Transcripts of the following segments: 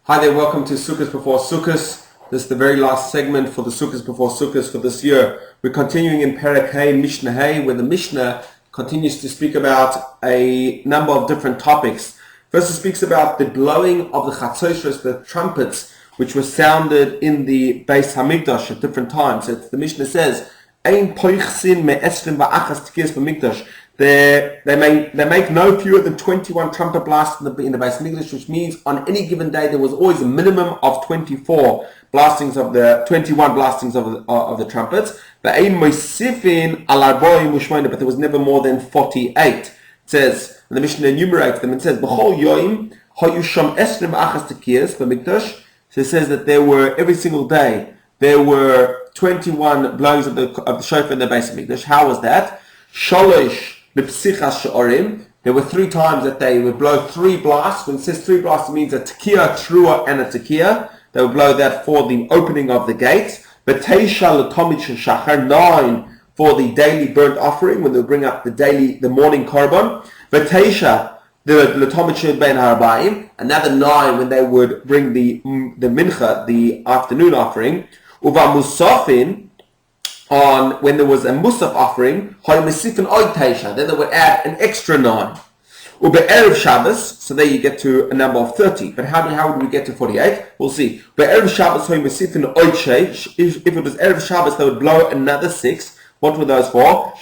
Hi there, welcome to Sukkos Before Sukkos. This is the very last segment for the Sukkos Before Sukkos for this year. We're continuing in Perek Hey, Mishna Hey, where the Mishnah continues to speak about a number of different topics. First, it speaks about the blowing of the chatzos, the trumpets, which were sounded in the Beis Hamikdash at different times. The Mishnah says, Ein poichsin me'esrim va'achas tikiyas b'mikdash. They make no fewer than 21 trumpet blasts in the Beis Hamikdash, which means on any given day there was always a minimum of 21 blastings of the trumpets. But there was never more than 48. It says, and the Mishnah enumerates them and says, B'chol yoim hayusham esrim achas tekiyas b'mikdash. So it says that there were every single day there were 21 blowings of the shofar in the Beis Hamikdash. How was that? Shalosh. There were 3 times that they would blow 3 blasts. When it says 3 blasts, it means a tekiah, trua, and a tekiah. They would blow that for the opening of the gates. But 9 for the daily burnt offering, when they would bring up the morning korban. But another 9 when they would bring the mincha, the afternoon offering. Uva musafin, on when there was a musaf offering, then they would add an extra 9. Erev Shabbos, so there you get to a number of 30. But how would we get to 48? We'll see. Erev Shabbos, if it was Erev Shabbos, they would blow another 6. What were those for?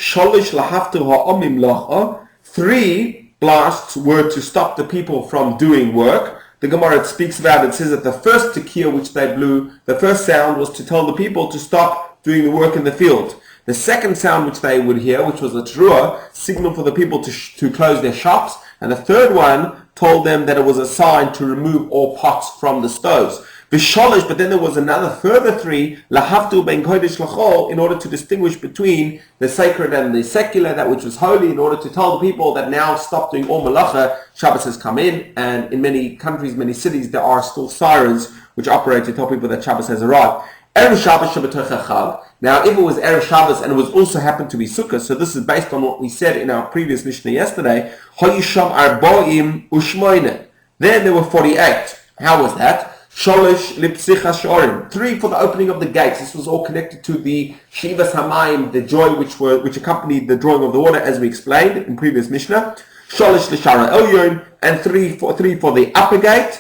3 blasts were to stop the people from doing work. The Gemara speaks about it, says that the first tekiah which they blew, the first sound was to tell the people to stop doing the work in the field. The second sound which they would hear, which was the teruah, signal for the people to close their shops. And the third one told them that it was a sign to remove all pots from the stoves. But then there was another further 3, lahavtu ben kodesh lachol, in order to distinguish between the sacred and the secular, that which was holy, in order to tell the people that now stop doing all malacha, Shabbos has come in, and in many countries, many cities, there are still sirens which operate to tell people that Shabbos has arrived. Erev Shabbos Shabbat Chag. Now, if it was Erev Shabbos and it was also happened to be Sukkot, so this is based on what we said in our previous Mishnah yesterday, Hoyisham Arboim Ushmoine. Then there were 48. How was that? Sholish Lipsicha Shorim. 3 for the opening of the gates. This was all connected to the Shivas Hamayim, the joy which accompanied the drawing of the water, as we explained in previous Mishnah. Sholish Lishara Elyon, and 3 for the upper gate.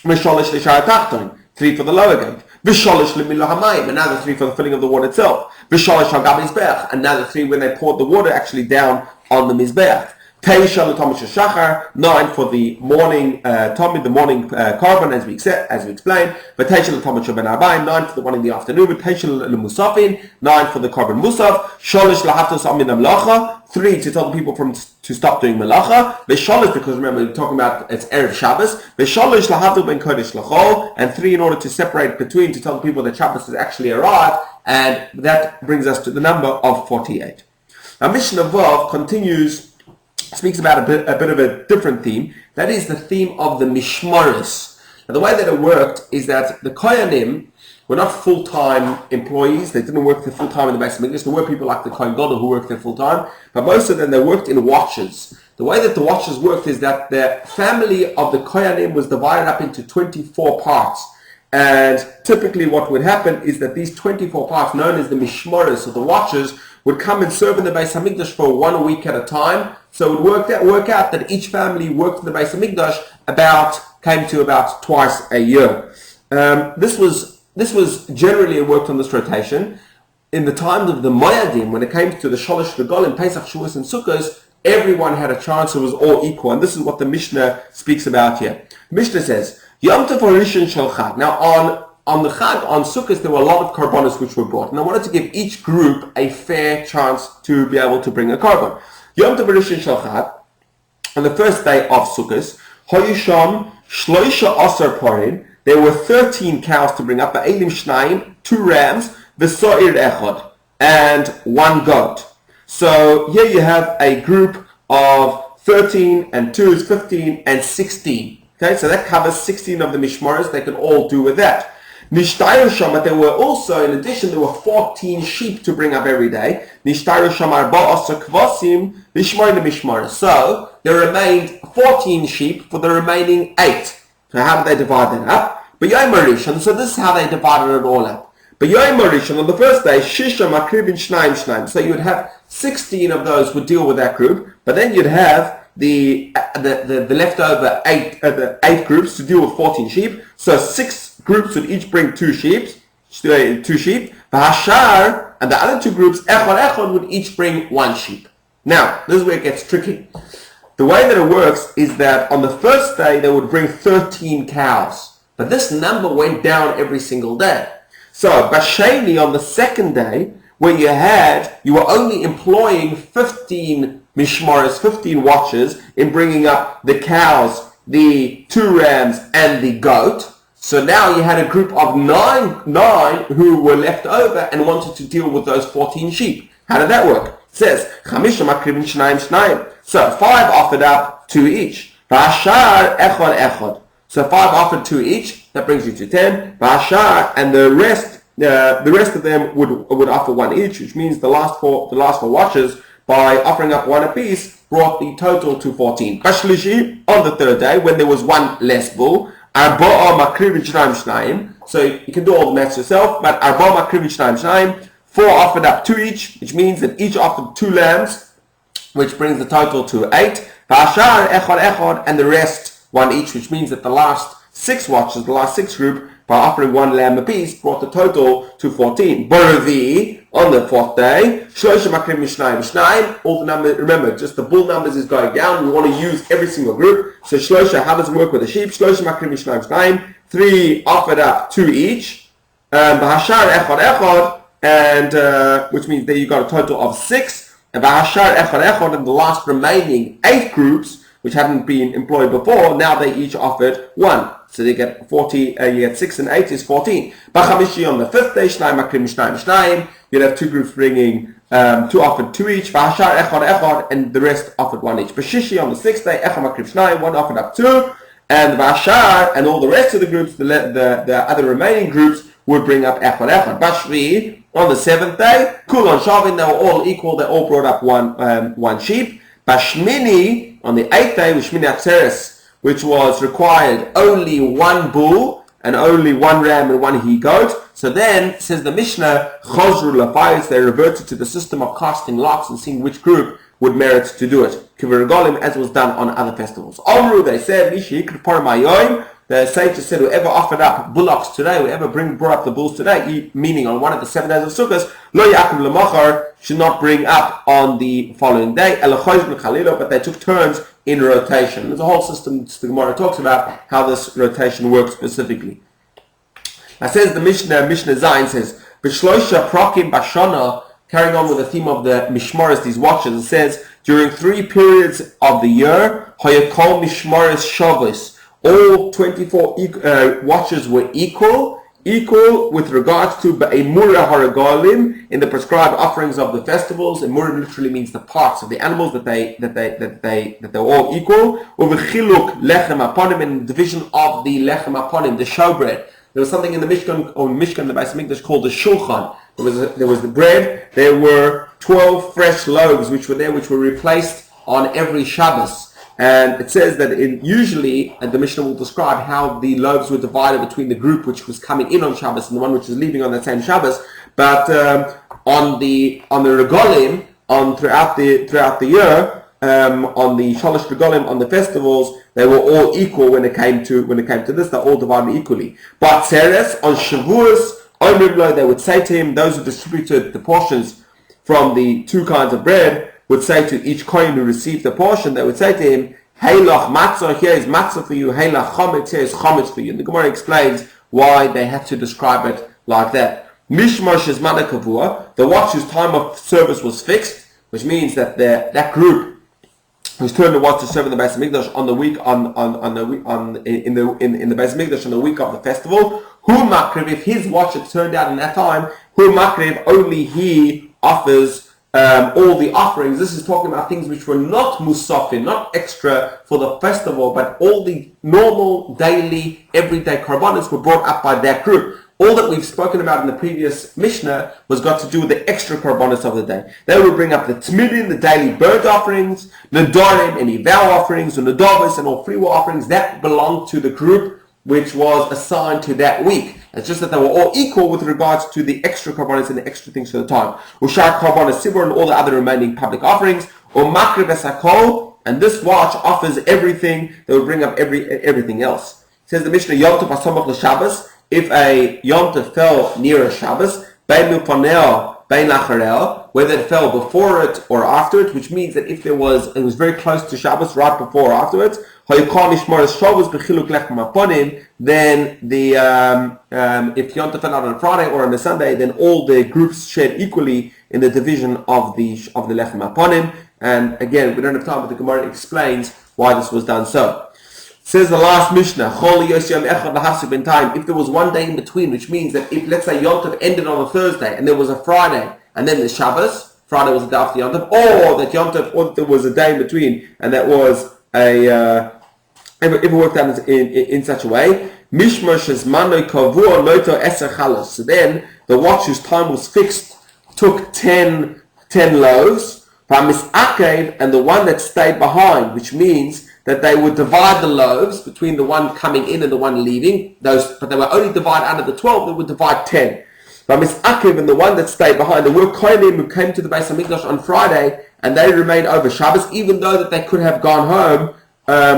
Sholish Lishara Tachton. 3 for the lower gate. V'sholish l'milah hamayim, another 3 for the filling of the water itself. V'sholish hagam mizbeach, another 3 when they poured the water actually down on the mizbeach. Teisha l'tomish shachar, 9 for the morning tomid, the morning korban, as we explained. V'teisha l'tomish ben arbaim, 9 for the one in the afternoon. V'teisha l'musafin, 9 for the korban musaf. Sholish l'haftos amid amlacha, 3 to tell the people to stop doing malacha. V'sholish, because remember we're talking about it's Erev Shabbos. V'sholish lahavdu ben kodesh lachol, and 3 in order to separate between, to tell the people that Shabbos has actually arrived, and that brings us to the number of 48. Now Mishnah Vav speaks about a bit of a different theme. That is the theme of the mishmaros. Now the way that it worked is that the kohanim were not full-time employees. They didn't work there full-time in the Beis Hamikdash. There were people like the Kohen Gadol who worked there full-time, but most of them, they worked in watches. The way that the watches worked is that the family of the Kohanim was divided up into 24 parts. And typically what would happen is that these 24 parts, known as the mishmaros, or the watches, would come and serve in the Beis Hamikdash for 1 week at a time. So it would work out that each family worked in the Beis Hamikdash came to about twice a year. This was generally worked on this rotation. In the times of the Moyadim, when it came to the Sholosh Regalim, Pesach, Shavuos, and Sukkos, everyone had a chance. It was all equal. And this is what the Mishnah speaks about here. The Mishnah says, Yom Tov Rishon Shel Chag. Now on the Chag, on Sukkos, there were a lot of korbanos which were brought. And I wanted to give each group a fair chance to be able to bring a korban. Yom Tov Rishon Shel Chag, on the first day of Sukkos, Hoyisham Shloisha Asar Parim, there were 13 cows to bring up, Ba'elim Shnayim, 2 rams, V'so'ir Echad, and 1 goat. So here you have a group of 13 and 2 is 15 and 16. Okay, so that covers 16 of the mishmaros. They can all do with that. Nishtayru Sham, but there were also, in addition, there were 14 sheep to bring up every day. Nishtayru Sham Arba'asa Kvasim Lishmoina Mishmaros. So there remained 14 sheep for the remaining 8. So how did they divide that up? B'yom Rishon, so this is how they divided it all up. B'yom Rishon, on the first day, Shisha Makrivin Shnaim Shnaim. So you would have 16 of those would deal with that group, but then you'd have the leftover eight groups to deal with 14 sheep. So 6 groups would each bring 2 sheep. V'hashar, and the other 2 groups, echad would each bring 1 sheep. Now, this is where it gets tricky. The way that it works is that on the first day they would bring 13 cows, but this number went down every single day. So Bashani, on the second day, where you were only employing 15 mishmaros, 15 watchers in bringing up the cows, the 2 rams, and the goat. So now you had a group of nine who were left over and wanted to deal with those 14 sheep. How did that work? It says, so 5 offered up 2 each. So 5 offered 2 each. That brings you to 10. And the rest of them would offer 1 each, which means the last four watchers, by offering up 1 apiece, brought the total to 14. Bashlishi, on the third day, when there was 1 less bull, so you can do all the maths yourself, but 4 offered up 2 each, which means that each offered 2 lambs, which brings the total to 8. And the rest 1 each, which means that the last 6 watchers, the last 6 group, by offering 1 lamb apiece, brought the total to 14. Baravi, on the 4th day, all the numbers, remember, just the bull numbers is going down. We want to use every single group. So Shlosha, how does it work with the sheep? 3 offered up 2 each. And which means that you got a total of 6. And the last remaining 8 groups, which hadn't been employed before, now they each offered 1. So they get 40, you get 6 and 8 is 14. B'chamishi, on the 5th day, you'd have 2 groups bringing 2 offered 2 each, and the rest offered 1 each. B'shishi, on the 6th day, 1 offered up 2, and Vashar and all the rest of the groups, the other remaining groups, would bring up echad. Bashvi, on the 7th day, kulon shavin, they were all equal, they all brought up 1 sheep. Bashmini, on the 8th day, Shmini Atzeres, which was required only 1 bull and only 1 ram and 1 he-goat. So then, says the Mishnah, Chosru Lafayis, they reverted to the system of casting lots and seeing which group would merit to do it. Kiviregolim, as was done on other festivals. Omru, they said, the sages said, whoever offered up bullocks today, whoever brought up the bulls today, meaning on one of the 7 days of Sukkot, lo yakum lemachar, should not bring up on the following day, but they took turns in rotation. There's a whole system the Gemara talks about how this rotation works specifically. Now says the Mishnah Zayin says, B'shloisha prokim bashana, carrying on with the theme of the mishmaris, these watches, it says, during 3 periods of the year, hayakol mishmaris shavos, all 24 watches were equal with regards to Emura Haragalim in the prescribed offerings of the festivals. Emura literally means the parts of the animals that they're all equal. Over Chiluk Lechem Aponim, in the division of the Lechem Aponim, the showbread. There was something in the Mishkan, the Beis Mikdash, called the Shulchan. There was the bread. There were 12 fresh loaves which were replaced on every Shabbos. And it says that usually the Mishnah will describe how the loaves were divided between the group which was coming in on Shabbos and the one which was leaving on that same Shabbos. But on the regalim, throughout the year, on the shalosh regalim, on the festivals, they were all equal when it came to this. They're all divided equally. But Seres, on Shavuos, they would say to him, those who distributed the portions from the 2 kinds of bread, would say to each kohen who received the portion, they would say to him, Heilach matzah, here is matzah for you, Heilach chometz, here is chometz for you. And the Gemara explains why they had to describe it like that. Mishmar shezmana kavua, the watch whose time of service was fixed, which means that that group whose turn it was to serve in the Beis Mikdash on the week in the Beis Mikdash on the week of the festival, hu makriv, if his watch had turned out in that time, hu makriv, only he offers all the offerings. This is talking about things which were not musafin, not extra for the festival, but all the normal, daily, everyday korbanos were brought up by that group. All that we've spoken about in the previous Mishnah was got to do with the extra korbanos of the day. They would bring up the tmidin, the daily bird offerings, nedarim, any vow offerings, or nedavos, and all free will offerings that belonged to the group which was assigned to that week. It's just that they were all equal with regards to the extra korbanos and the extra things for the time. Ushar korbanos sibur and all the other remaining public offerings, or makriv esakol, and this watch offers everything. They would bring up everything else. It says the Mishnah Yom Tov Hasamach l'Shabbos. If a Yom Tov fell near a Shabbos, bein lupanel, bein lacharel, whether it fell before it or after it, which means that if it was very close to Shabbos, right before or afterwards, then if Yom Tov fell out on a Friday or on a Sunday, then all the groups shared equally in the division of the lechem haponim. And again, we don't have time, but the Gemara explains why this was done so. Says the last Mishnah, if there was one day in between, which means that if, let's say, Yom Tov ended on a Thursday and there was a Friday and then the Shabbos, Friday was the day after Yom Tov, or that Yom Tov, or there was a day in between and that was if it worked out in such a way, so then the watch whose time was fixed took 10 loaves, and the one that stayed behind, which means that they would divide the loaves between the one coming in and the one leaving, but they were only divided out of the 12, they would divide 10. And the one that stayed behind, there were kohanim who came to the Beis HaMikdash on Friday, and they remained over Shabbos, even though that they could have gone home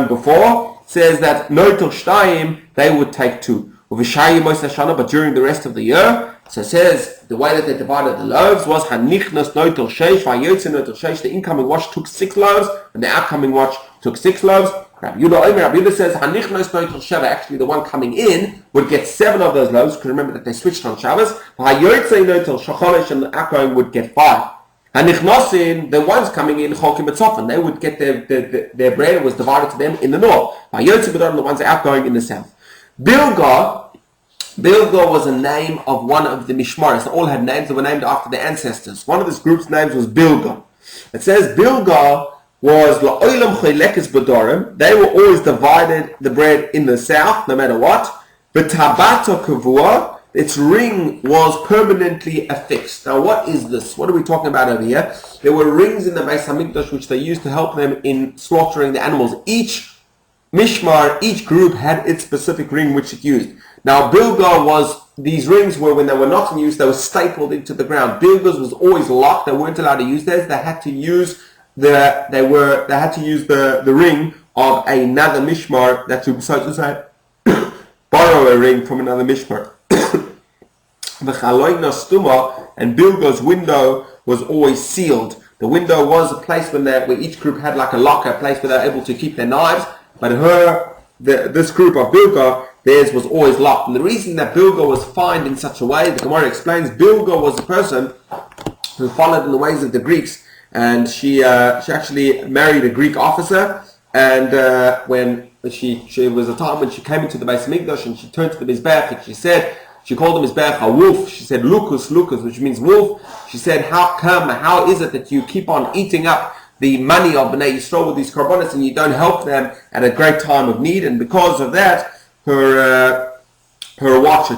before. Says that noitel shtayim, they would take 2. But during the rest of the year, so it says the way that they divided the loaves was hanichnas noitel sheish, vayotze noitel sheish. The incoming watch took 6 loaves, and the outcoming watch took 6 loaves. Rabbi Yehuda says hanichnas noitel sheva. Actually, the one coming in would get 7 of those loaves, because remember that they switched on Shabbos. Vayotze noitel shacholesh, and the outgoing would get 5. Hanichnosin, the ones coming in, cholkim betzofan, they would get their bread was divided to them in the north. Vayotze b'dor, the ones outgoing in the south. Bilga was a name of one of the Mishmaris. They all had names that were named after their ancestors. One of this group's names was Bilga. It says Bilga was la'olam choylekes b'dorim. They were always divided the bread in the south, no matter what. But tabato kavua, its ring was permanently affixed. Now, what is this? What are we talking about over here? There were rings in the Beis HaMikdash which they used to help them in slaughtering the animals. Each Mishmar, each group had its specific ring which it used. Now, Bilga these rings were, when they were not in use, they were stapled into the ground. Bilga's was always locked. They weren't allowed to use theirs. They had to use the ring of another Mishmar, that to, so to say, borrow a ring from another Mishmar. And Bilga's window was always sealed. The window was a place where each group had like a locker, a place where they were able to keep their knives. But this group of Bilga, theirs was always locked. And the reason that Bilga was fined in such a way, the Gemara explains, Bilga was a person who followed in the ways of the Greeks, and she actually married a Greek officer. And when she was a time when she came into the Beis HaMikdash and she turned to the Mizbeach and she called the Mizbeach a wolf. She said, Lukus, which means wolf. She said, how is it that you keep on eating up the money of Bnei Yisrael with these korbanos and you don't help them at a great time of need? And because of that, her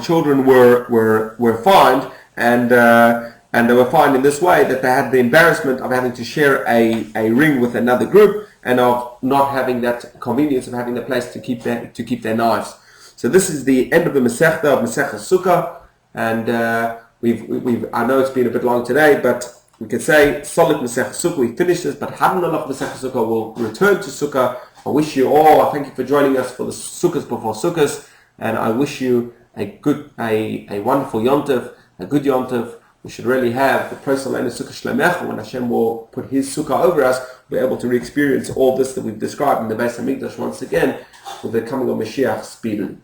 children were fined, and they were fined in this way, that they had the embarrassment of having to share a ring with another group, and of not having that convenience of having a place to keep their knives. So this is the end of the Masechta of Masechta Sukkah, and I know it's been a bit long today, but we can say solid Masechta Sukkah. We finished this, but Hadnalach Masechta Sukkah will return to Sukkah. I wish you all, I thank you for joining us for the Sukkahs before Sukkahs, and I wish you a wonderful Yom Tov, a good Yom Tov. We should really have the personal Sukkah Shlemecha, when Hashem will put His Sukkah over us, we're able to re-experience all this that we've described in the Beis HaMikdash once again, with the coming of Mashiach speedily.